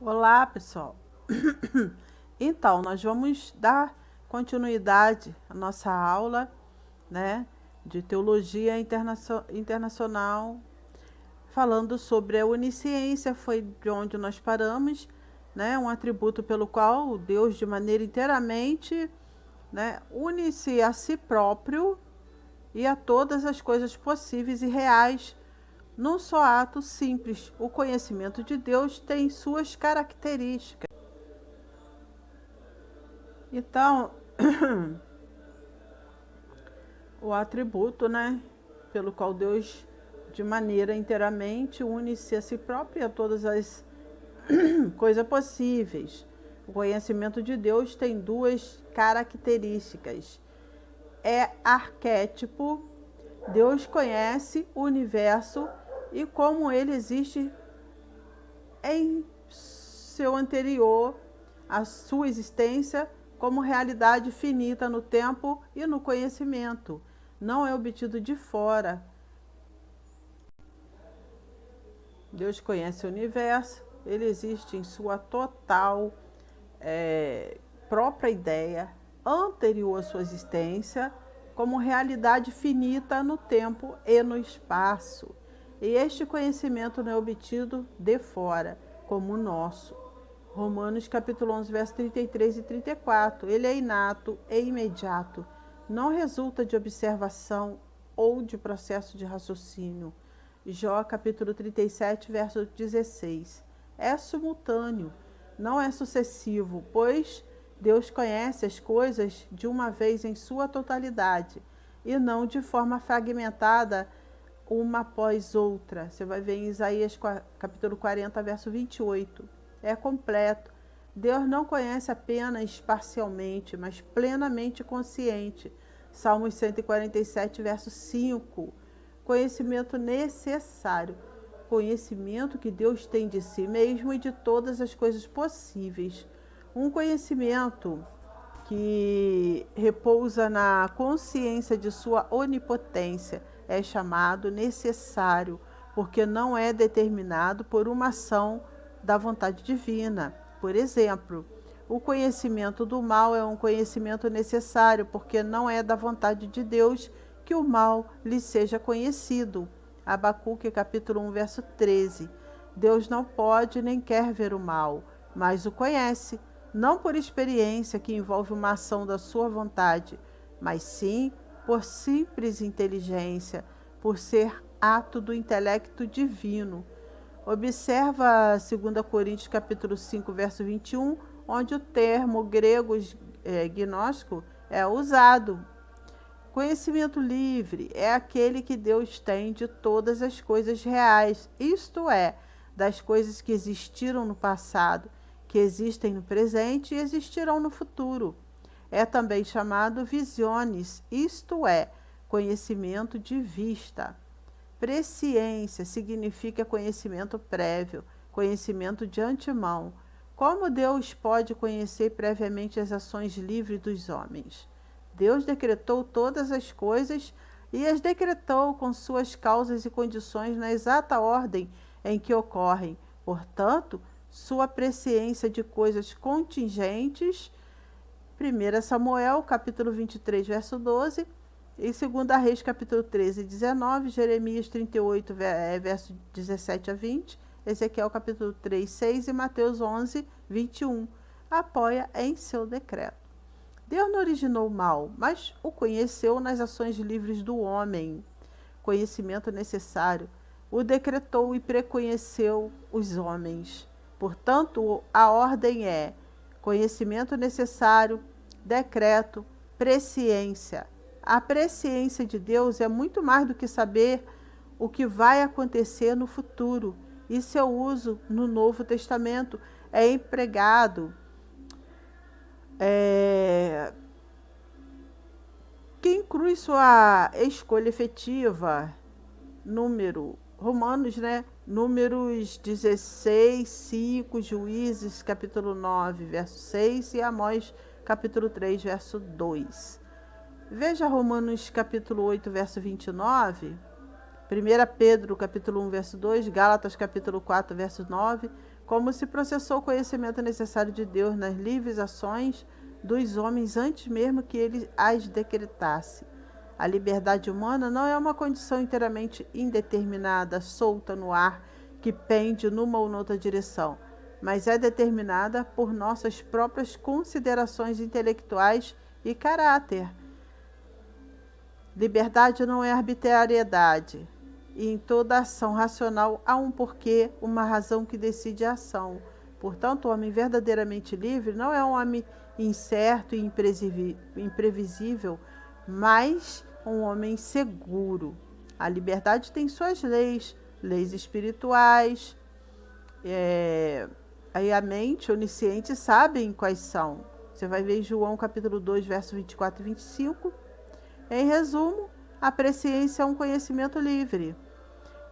Olá, pessoal. Então, nós vamos dar continuidade à nossa aula, né, de teologia internacional, falando sobre a onisciência, foi de onde nós paramos, né, um atributo pelo qual Deus, de maneira inteiramente, né, une-se a si próprio e a todas as coisas possíveis e reais num só ato simples. O conhecimento de Deus tem suas características. Então, o atributo, né, pelo qual Deus, de maneira inteiramente, une-se a si próprio e a todas as coisas possíveis. O conhecimento de Deus tem duas características. É arquétipo. Deus conhece o universo e como ele existe em seu anterior, a sua existência, como realidade finita no tempo e no conhecimento. Não é obtido de fora. Deus conhece o universo, ele existe em sua total própria ideia, anterior à sua existência, como realidade finita no tempo e no espaço. E este conhecimento não é obtido de fora, como o nosso. Romanos capítulo 11, versos 33 e 34. Ele é inato e imediato, não resulta de observação ou de processo de raciocínio. Jó capítulo 37, verso 16. É simultâneo, não é sucessivo, pois Deus conhece as coisas de uma vez em sua totalidade e não de forma fragmentada uma após outra. Você vai ver em Isaías capítulo 40, verso 28. É completo. Deus não conhece apenas parcialmente, mas plenamente consciente. Salmos 147, verso 5. Conhecimento necessário. Conhecimento que Deus tem de si mesmo e de todas as coisas possíveis. Um conhecimento que repousa na consciência de sua onipotência é chamado necessário, porque não é determinado por uma ação da vontade divina. Por exemplo, o conhecimento do mal é um conhecimento necessário, porque não é da vontade de Deus que o mal lhe seja conhecido. Abacuque capítulo 1, verso 13. Deus não pode nem quer ver o mal, mas o conhece, não por experiência que envolve uma ação da sua vontade, mas sim por simples inteligência, por ser ato do intelecto divino. Observa 2 Coríntios capítulo 5, verso 21, onde o termo grego gnóstico é usado. Conhecimento livre é aquele que Deus tem de todas as coisas reais, isto é, das coisas que existiram no passado, que existem no presente e existirão no futuro. É também chamado visiones, isto é, conhecimento de vista. Presciência significa conhecimento prévio, conhecimento de antemão. Como Deus pode conhecer previamente as ações livres dos homens? Deus decretou todas as coisas e as decretou com suas causas e condições na exata ordem em que ocorrem. Portanto, sua presciência de coisas contingentes, 1 Samuel, capítulo 23, verso 12, e 2 Reis, capítulo 13 e 19, Jeremias 38, verso 17 a 20, Ezequiel, capítulo 3, 6 e Mateus 11, 21, apoia em seu decreto. Deus não originou o mal, mas o conheceu nas ações livres do homem. Conhecimento necessário. O decretou e preconheceu os homens. Portanto, a ordem é conhecimento necessário, decreto, presciência. A presciência de Deus é muito mais do que saber o que vai acontecer no futuro. E seu uso no Novo Testamento é empregado que inclui sua escolha efetiva, Romanos, né? Números 16, 5, Juízes, capítulo 9, verso 6 e Amós, capítulo 3, verso 2. Veja Romanos, capítulo 8, verso 29, 1 Pedro, capítulo 1, verso 2, Gálatas, capítulo 4, verso 9, como se processou o conhecimento necessário de Deus nas livres ações dos homens antes mesmo que ele as decretasse. A liberdade humana não é uma condição inteiramente indeterminada, solta no ar, que pende numa ou noutra direção, mas é determinada por nossas próprias considerações intelectuais e caráter. Liberdade não é arbitrariedade, e em toda ação racional há um porquê, uma razão que decide a ação. Portanto, o homem verdadeiramente livre não é um homem incerto e imprevisível, mas um homem seguro. A liberdade tem suas leis espirituais, aí a mente onisciente sabem quais são. Você vai ver em João capítulo 2, versos 24 e 25. Em resumo, a presciência é um conhecimento livre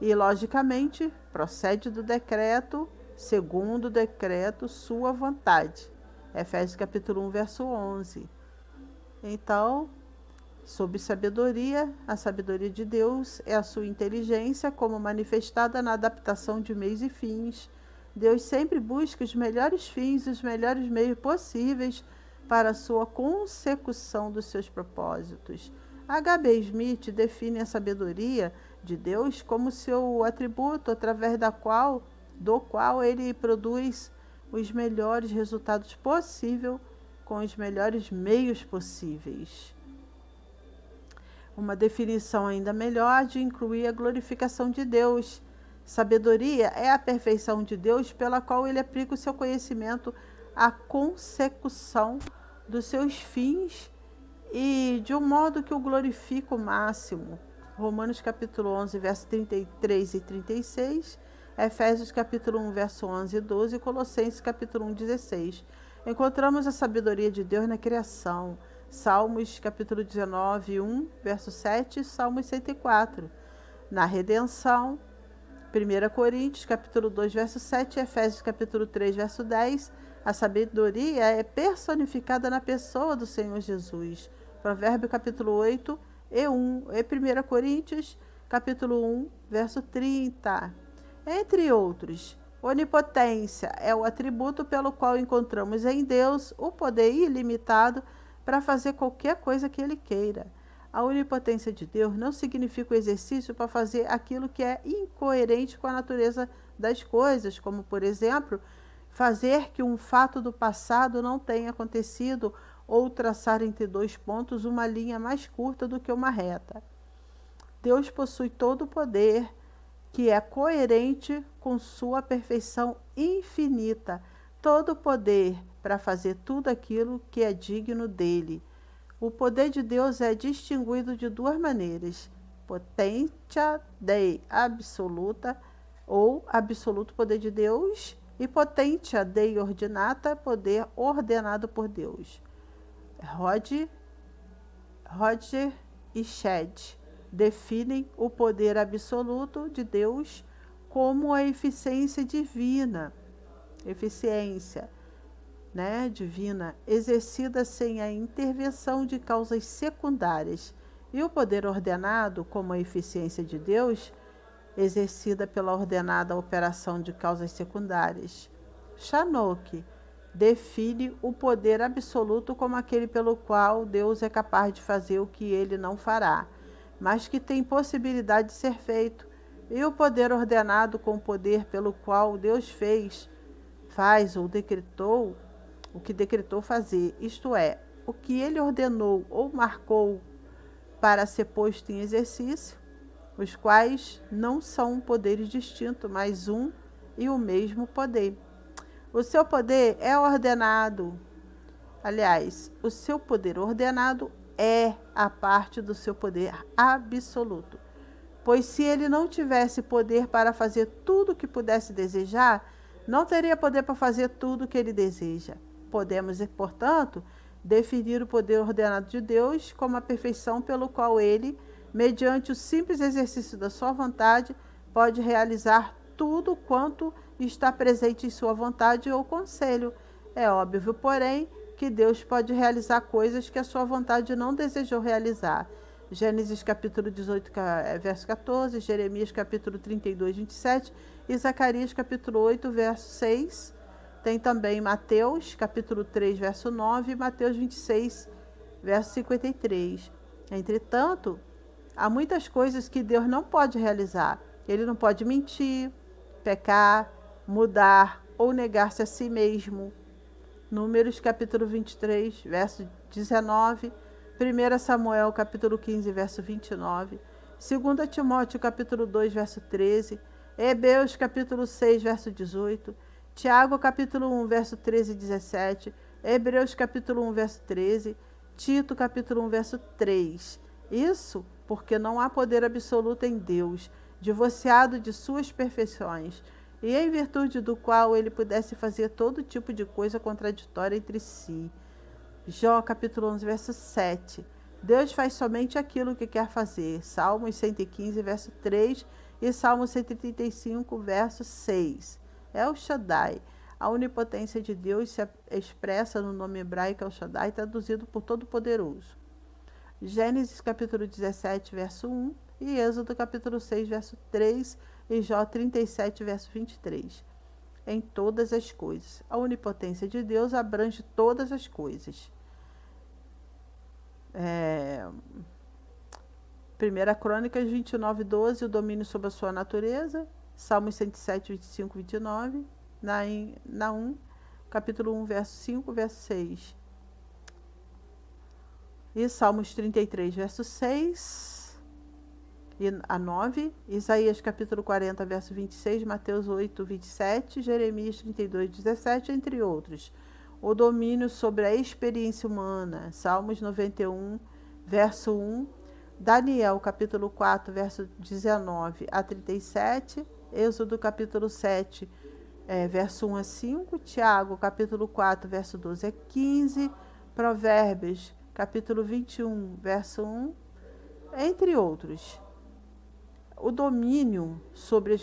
e, logicamente, procede do decreto, segundo o decreto, sua vontade. Efésios capítulo 1, verso 11. Então, sob sabedoria, a sabedoria de Deus é a sua inteligência como manifestada na adaptação de meios e fins. Deus sempre busca os melhores fins e os melhores meios possíveis para a sua consecução dos seus propósitos. H.B. Smith define a sabedoria de Deus como seu atributo através do qual ele produz os melhores resultados possíveis com os melhores meios possíveis. Uma definição ainda melhor de incluir a glorificação de Deus. Sabedoria é a perfeição de Deus pela qual ele aplica o seu conhecimento à consecução dos seus fins e de um modo que o glorifica o máximo. Romanos capítulo 11, verso 33 e 36, Efésios capítulo 1, verso 11 e 12 e Colossenses capítulo 1, 16. Encontramos a sabedoria de Deus na criação. Salmos capítulo 19, 1, verso 7, Salmos 104. Na redenção, 1 Coríntios capítulo 2, verso 7, Efésios capítulo 3, verso 10, a sabedoria é personificada na pessoa do Senhor Jesus. Provérbio capítulo 8 e 1, e 1 Coríntios capítulo 1, verso 30. Entre outros, onipotência é o atributo pelo qual encontramos em Deus o poder ilimitado para fazer qualquer coisa que ele queira. A onipotência de Deus não significa o exercício para fazer aquilo que é incoerente com a natureza das coisas, como, por exemplo, fazer que um fato do passado não tenha acontecido ou traçar entre dois pontos uma linha mais curta do que uma reta. Deus possui todo o poder, que é coerente com sua perfeição infinita, todo o poder para fazer tudo aquilo que é digno dele. O poder de Deus é distinguido de duas maneiras: potência Dei absoluta, ou absoluto poder de Deus, e potência Dei ordinata, poder ordenado por Deus. Roger e Shedd definem o poder absoluto de Deus como a eficiência divina, divina, exercida sem a intervenção de causas secundárias, e o poder ordenado como a eficiência de Deus, exercida pela ordenada operação de causas secundárias. Chanokh define o poder absoluto como aquele pelo qual Deus é capaz de fazer o que ele não fará, mas que tem possibilidade de ser feito, e o poder ordenado com o poder pelo qual Deus faz ou decretou o que decretou fazer, isto é, o que ele ordenou ou marcou para ser posto em exercício, os quais não são poderes distintos, mas um e o mesmo poder. O seu poder é ordenado. Aliás, o seu poder ordenado é a parte do seu poder absoluto. Pois se ele não tivesse poder para fazer tudo o que pudesse desejar, não teria poder para fazer tudo o que ele deseja. Podemos, portanto, definir o poder ordenado de Deus como a perfeição pelo qual ele, mediante o simples exercício da sua vontade, pode realizar tudo quanto está presente em sua vontade ou conselho. É óbvio, porém, que Deus pode realizar coisas que a sua vontade não desejou realizar. Gênesis capítulo 18, verso 14, Jeremias capítulo 32, 27 e Zacarias capítulo 8, verso 6. Tem também Mateus capítulo 3, verso 9 e Mateus 26, verso 53. Entretanto, há muitas coisas que Deus não pode realizar. Ele não pode mentir, pecar, mudar ou negar-se a si mesmo. Números capítulo 23, verso 19, 1 Samuel capítulo 15, verso 29, 2 Timóteo capítulo 2, verso 13, Hebreus capítulo 6, verso 18, Tiago capítulo 1, verso 13 e 17, Hebreus capítulo 1, verso 13, Tito capítulo 1, verso 3. Isso porque não há poder absoluto em Deus, divorciado de suas perfeições, e em virtude do qual ele pudesse fazer todo tipo de coisa contraditória entre si. Jó capítulo 11, verso 7. Deus faz somente aquilo que quer fazer. Salmos 115, verso 3 e Salmo 135, verso 6. El Shaddai. A onipotência de Deus se expressa no nome hebraico El Shaddai, traduzido por Todo-Poderoso. Gênesis capítulo 17, verso 1 e Êxodo capítulo 6, verso 3 e Jó 37, verso 23. Em todas as coisas. A onipotência de Deus abrange todas as coisas. 1 Crônicas 29, 12, o domínio sobre a sua natureza. Salmos 107, 25, 29. Naum, capítulo 1, verso 5, verso 6. E Salmos 33, verso 6 a 9, Isaías capítulo 40, verso 26, Mateus 8, 27, Jeremias 32, 17, entre outros. O domínio sobre a experiência humana, Salmos 91, verso 1, Daniel capítulo 4, verso 19 a 37, Êxodo capítulo 7, verso 1 a 5, Tiago capítulo 4, verso 12 a 15, Provérbios capítulo 21, verso 1, entre outros. O domínio sobre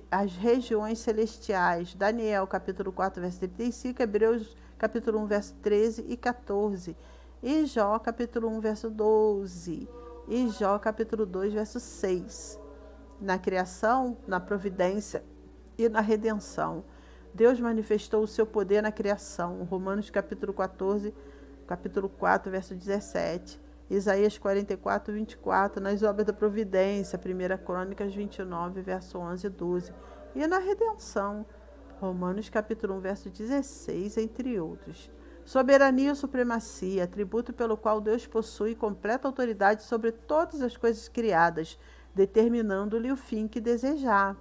as regiões celestiais, Daniel capítulo 4, verso 35, Hebreus capítulo 1, verso 13 e 14, e Jó capítulo 1, verso 12, e Jó capítulo 2, verso 6. Na criação, na providência e na redenção, Deus manifestou o seu poder na criação, Romanos capítulo 14, capítulo 4, verso 17, Isaías 44, 24, nas obras da providência, 1 Crônicas 29, verso 11 e 12, e na redenção, Romanos capítulo 1, verso 16, entre outros. Soberania e supremacia, atributo pelo qual Deus possui completa autoridade sobre todas as coisas criadas, determinando-lhe o fim que desejar.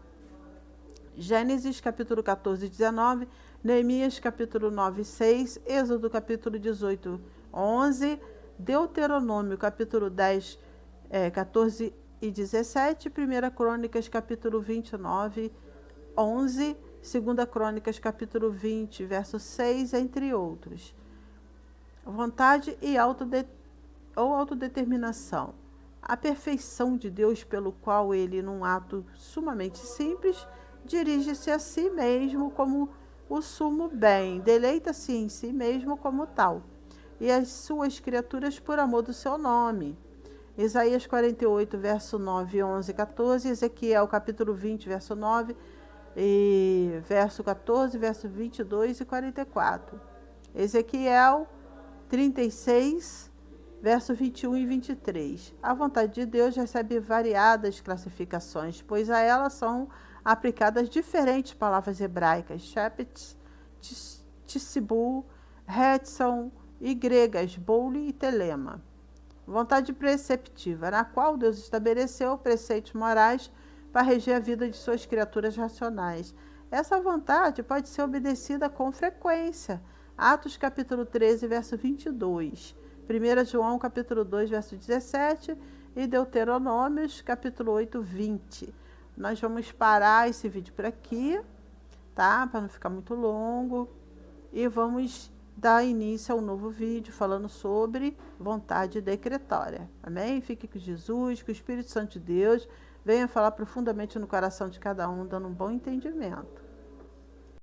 Gênesis capítulo 14, 19, Neemias capítulo 9, 6, Êxodo capítulo 18, 11, Deuteronômio capítulo 10, 14 e 17, 1 Crônicas capítulo 29, 11, 2 Crônicas capítulo 20, verso 6, entre outros. Vontade e autodeterminação. A perfeição de Deus pelo qual ele, num ato sumamente simples, dirige-se a si mesmo como o sumo bem, deleita-se em si mesmo como tal, e as suas criaturas por amor do seu nome. Isaías 48, verso 9, 11 e 14, Ezequiel capítulo 20, verso 9, e verso 14, verso 22 e 44. Ezequiel 36, verso 21 e 23. A vontade de Deus recebe variadas classificações, pois a ela são aplicadas diferentes palavras hebraicas, Shepet, Tisibu, Hetson, e gregas, Boule e Telema. Vontade preceptiva, na qual Deus estabeleceu preceitos morais para reger a vida de suas criaturas racionais. Essa vontade pode ser obedecida com frequência. Atos capítulo 13, verso 22. 1 João capítulo 2, verso 17 e Deuteronômios capítulo 8, 20. Nós vamos parar esse vídeo por aqui, tá? Para não ficar muito longo. E vamos dar início a um novo vídeo falando sobre vontade decretória. Amém? Fique com Jesus, que o Espírito Santo de Deus venha falar profundamente no coração de cada um, dando um bom entendimento.